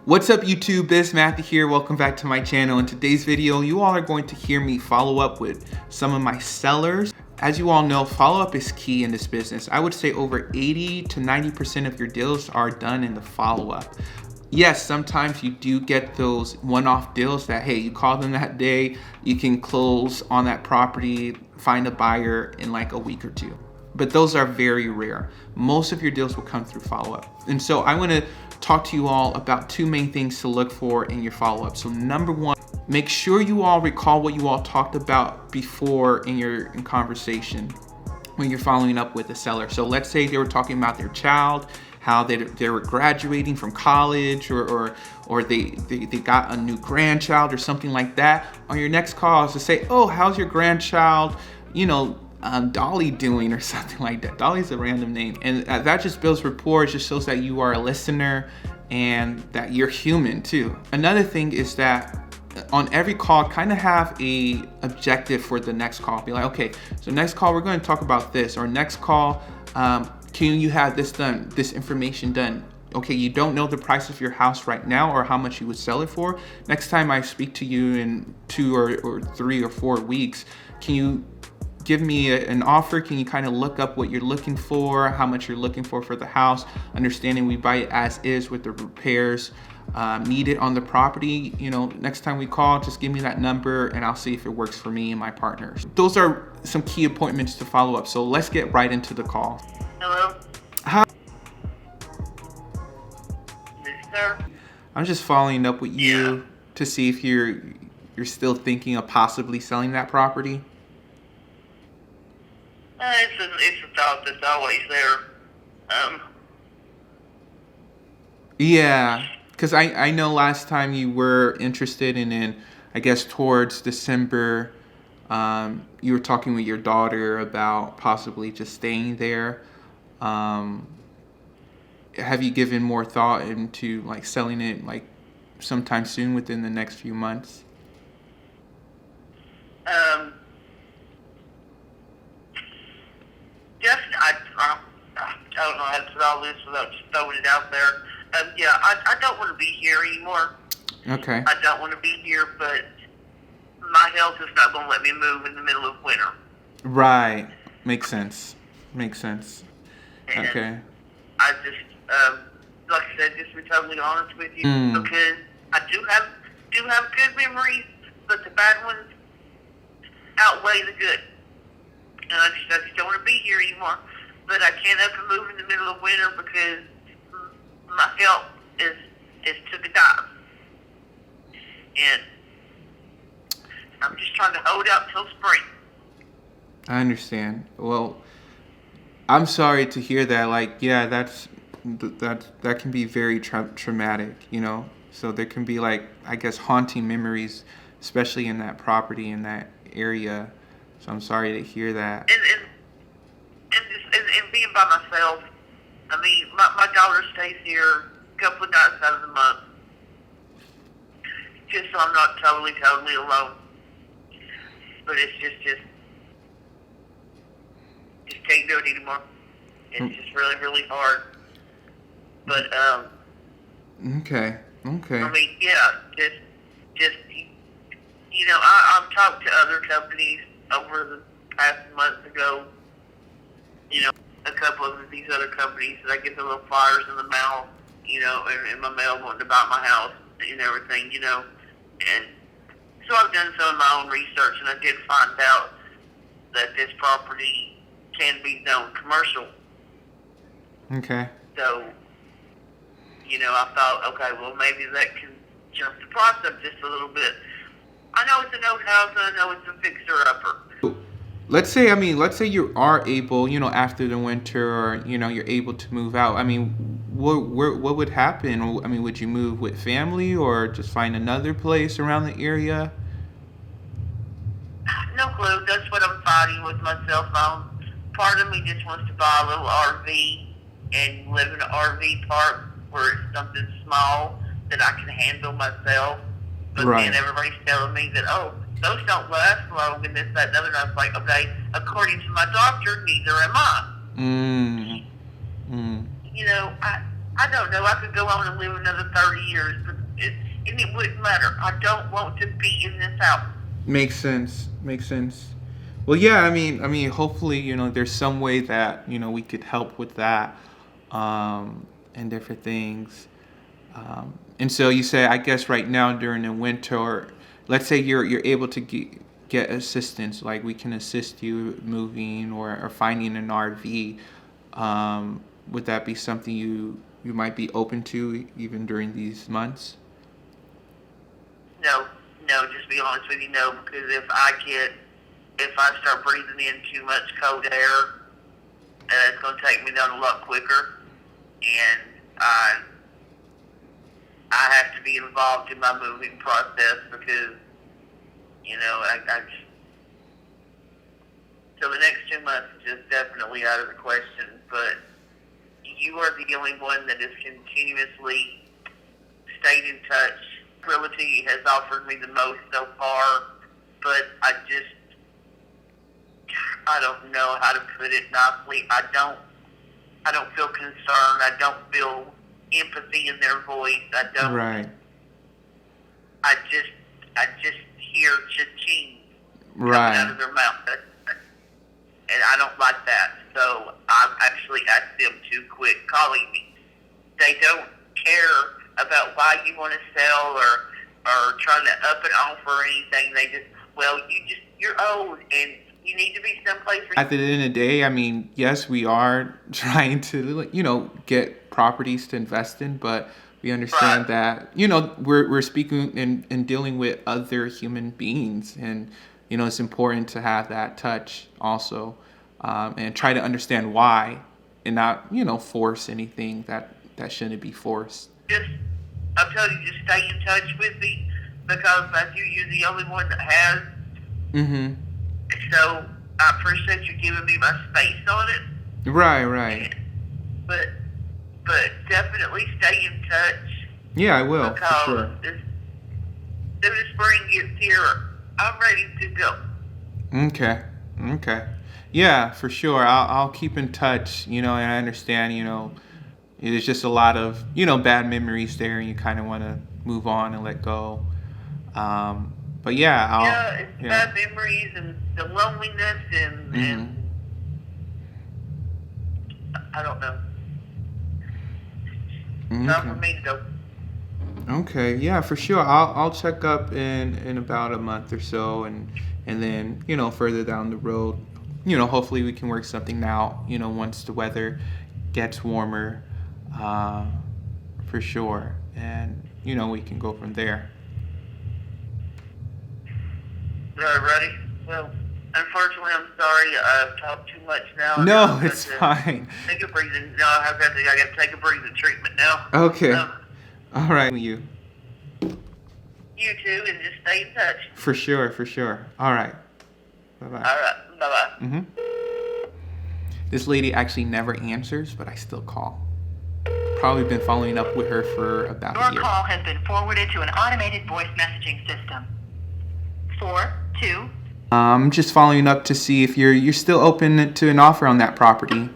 What's up YouTube, it's Matthew here. Welcome back to my channel. In today's video, you all are going to hear me follow up with some of my sellers. As you all know, follow-up is key in this business. I would say over 80 to 90% of your deals are done in the follow-up. Yes, sometimes you do get those one-off deals that, hey, you call them that day, you can close on that property, find a buyer in like a week or two. But those are very rare. Most of your deals will come through follow-up. And so I want to talk to you all about two main things to look for in your follow-up. So number one, make sure you all recall what you all talked about before in conversation when you're following up with a seller. So let's say they were talking about their child, how they were graduating from college, or they got a new grandchild or something like that. On your next call is to say, oh, how's your grandchild, Dolly doing, or something like that. Dolly's a random name, and that just builds rapport. It just shows that you are a listener and that you're human too. Another thing is that on every call, kind of have a objective for the next call. Be like, okay, so next call we're going to talk about this, or next call, can you have this done, this information done? Okay, you don't know the price of your house right now or how much you would sell it for. Next time I speak to you in 2 or 3 or 4 weeks, can you give me an offer? Can you kind of look up what you're looking for, how much you're looking for the house, understanding we buy it as is with the repairs needed on the property. Next time we call, just give me that number and I'll see if it works for me and my partners. Those are some key appointments to follow up. So let's get right into the call. Hello? Hi. Sir? I'm just following up with you to see if you're still thinking of possibly selling that property. It's a thought that's always there. Yeah, because I know last time you were interested, and then I guess towards December, you were talking with your daughter about possibly just staying there. Have you given more thought into like selling it like sometime soon within the next few months? I don't know how to put all this without just throwing it out there. I don't want to be here anymore. Okay. I don't want to be here, but my health is not going to let me move in the middle of winter. Right. Makes sense. And okay. I just, like I said, just to be totally honest with you, because I do have good memories, but the bad ones outweigh the good. And I just don't want to be here anymore. But I can't up and move in the middle of winter because my health is took a dive. And I'm just trying to hold out till spring. I understand. Well, I'm sorry to hear that. Like, yeah, that can be very traumatic, So there can be like, I guess, haunting memories, especially in that property, in that area. So I'm sorry to hear that. And being by myself, I mean, my daughter stays here a couple of nights out of the month, just so I'm not totally alone. But it's just can't do it anymore. It's just really, really hard. But Okay. I mean, yeah, I've talked to other companies over the past month ago. A couple of these other companies that I get the little flyers in the mail, in my mail wanting to buy my house and everything, And so I've done some of my own research, and I did find out that this property can be zoned commercial. Okay. So, I thought, okay, well, maybe that can jump the price up just a little bit. I know it's an old house, and I know it's a fixer-upper. Let's say you are able, after the winter, or, you're able to move out. I mean, what would happen? I mean, would you move with family or just find another place around the area? No clue. That's what I'm fighting with myself on. Part of me just wants to buy a little RV and live in an RV park where it's something small that I can handle myself. But then everybody's telling me that, those don't last long, and this, that, and other. And I was like, okay, according to my doctor, neither am I. I don't know. I could go on and live another 30 years, but and it wouldn't matter. I don't want to be in this house. Makes sense. Makes sense. Well, yeah. Hopefully, there's some way that we could help with that, and different things. And so you say, I guess right now during the winter, or let's say you're able to get assistance, like we can assist you moving or finding an RV. Would that be something you might be open to even during these months? No, just be honest with you, no, because if I start breathing in too much cold air, it's going to take me down a lot quicker, and I have to be involved in my moving process because, so the next 2 months is just definitely out of the question, but you are the only one that has continuously stayed in touch. Realty has offered me the most so far, but I don't know how to put it nicely. I don't feel concerned. I don't feel empathy in their voice. I don't. Right. I just hear cha-ching coming Right. out of their mouth, and I don't like that. So I've actually asked them to quit calling me. They don't care about why you want to sell or trying to up an offer or anything. They just, you're old and you need to be someplace. At the end of the day, yes, we are trying to, get properties to invest in, but we understand that, we're speaking and dealing with other human beings, and, it's important to have that touch also, and try to understand why and not, force anything that shouldn't be forced. I'm telling you, just stay in touch with me because Matthew, you're the only one that has. Mm-hmm. So I appreciate you giving me my space on it. Right. But definitely stay in touch. Yeah, I will. Because for sure. As soon as spring gets here, I'm ready to go. Okay. Yeah, for sure. I'll keep in touch, and I understand, there's just a lot of, bad memories there, and you kind of want to move on and let go. But yeah, it's bad memories and the loneliness and I don't know. Time for me to go. Okay, yeah, for sure. I'll check up in about a month or so, and then further down the road, hopefully we can work something out. Once the weather gets warmer, for sure, and we can go from there. All right, ready? Well, unfortunately, I'm sorry. I've talked too much now. No, it's fine. Take a breathing. No, I got to take a breathing treatment now. Okay. All right. You too, and just stay in touch. For sure. All right. Bye-bye. All right. Bye-bye. Mm-hmm. This lady actually never answers, but I still call. Probably been following up with her for about a year. Your call has been forwarded to an automated voice messaging system. 42. I'm just following up to see if you're still open to an offer on that property.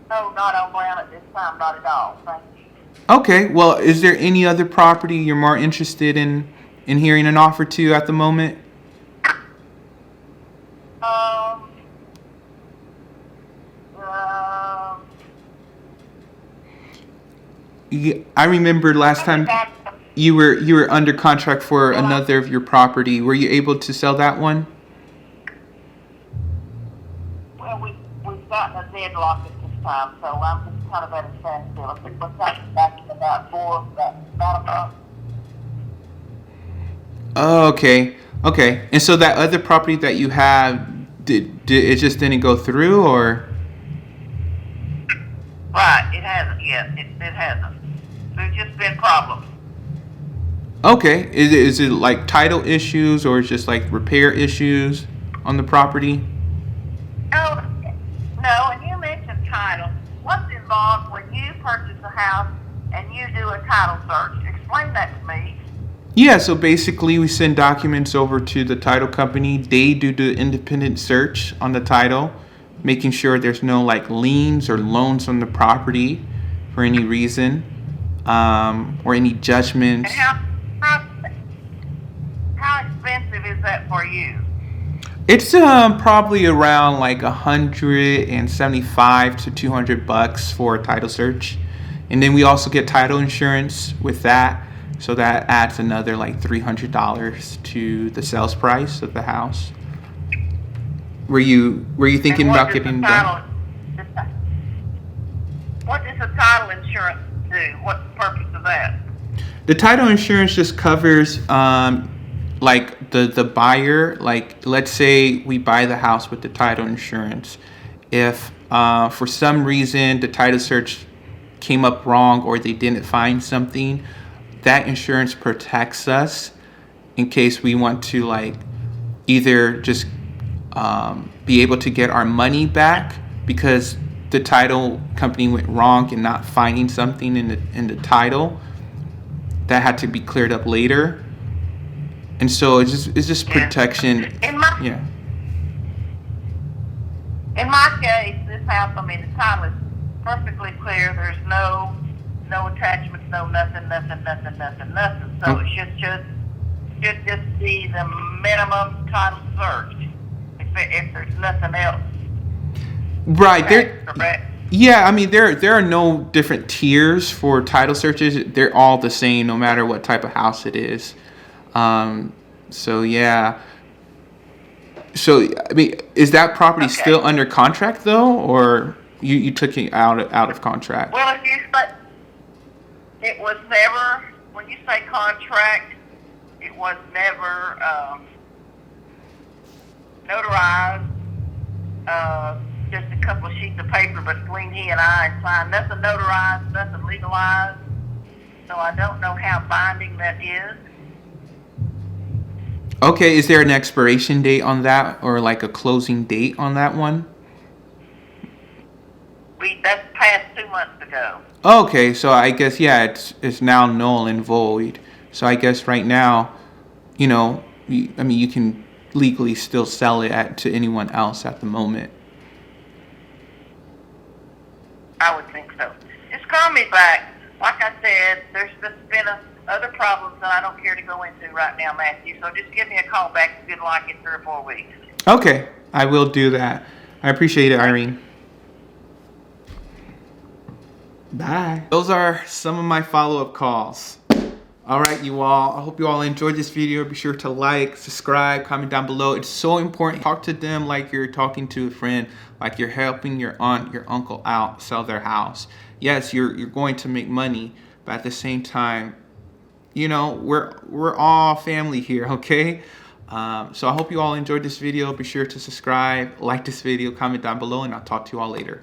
No, not on ground at this time, not at all. Thank you. Okay, well, is there any other property you're more interested in hearing an offer to at the moment? I remember last time you were under contract for another of your property. Were you able to sell that one? Well, we've gotten a deadlock at this time, so I'm just kind of at a standstill. I think we're talking back in about a month. Oh, okay. And so that other property that you have, did it just didn't go through, or? Right, it hasn't yet. It hasn't. There's just been problems. Okay, is it like title issues, or it's just like repair issues on the property? Oh, no, and you mentioned title. What's involved when you purchase a house and you do a title search? Explain that to me. Yeah, so basically we send documents over to the title company. They do the independent search on the title. making sure there's no like liens or loans on the property for any reason, or any judgments. And how expensive is that for you? It's probably around like $175 to $200 for a title search, and then we also get title insurance with that, so that adds another like $300 to the sales price of the house. Were you thinking about getting done? What does the title insurance do? What's the purpose of that? The title insurance just covers like the buyer. Like, let's say we buy the house with the title insurance. If for some reason the title search came up wrong or they didn't find something, that insurance protects us in case we want to like either just be able to get our money back because the title company went wrong in not finding something in the title that had to be cleared up later. And so it's just protection. In my case, this house, I mean, the title is perfectly clear. There's no attachments, no nothing. So it should just be the minimum title search if there's nothing else. Right. Correct. Yeah, I mean there are no different tiers for title searches. They're all the same no matter what type of house it is. So yeah. So I mean, is that property still under contract though, or you took it out of contract? Well, if you say it was never, when you say contract, it was never notarized. Just a couple of sheets of paper between he and I, and signed. Nothing notarized, nothing legalized. So I don't know how binding that is. Okay, is there an expiration date on that, or like a closing date on that one? That's past 2 months ago. Okay, so I guess it's now null and void. So I guess right now, you can legally still sell it to anyone else at the moment. I would think so. Just call me back. Like I said, there's just been other problems that I don't care to go into right now, Matthew. So just give me a call back. Good luck in 3 or 4 weeks. Okay, I will do that. I appreciate it, Irene. Bye. Those are some of my follow-up calls. All right, you all. I hope you all enjoyed this video. Be sure to like, subscribe, comment down below. It's so important. Talk to them like you're talking to a friend, like you're helping your aunt, your uncle out sell their house. Yes, you're going to make money, but at the same time, we're all family here, okay? So I hope you all enjoyed this video. Be sure to subscribe, like this video, comment down below, and I'll talk to you all later.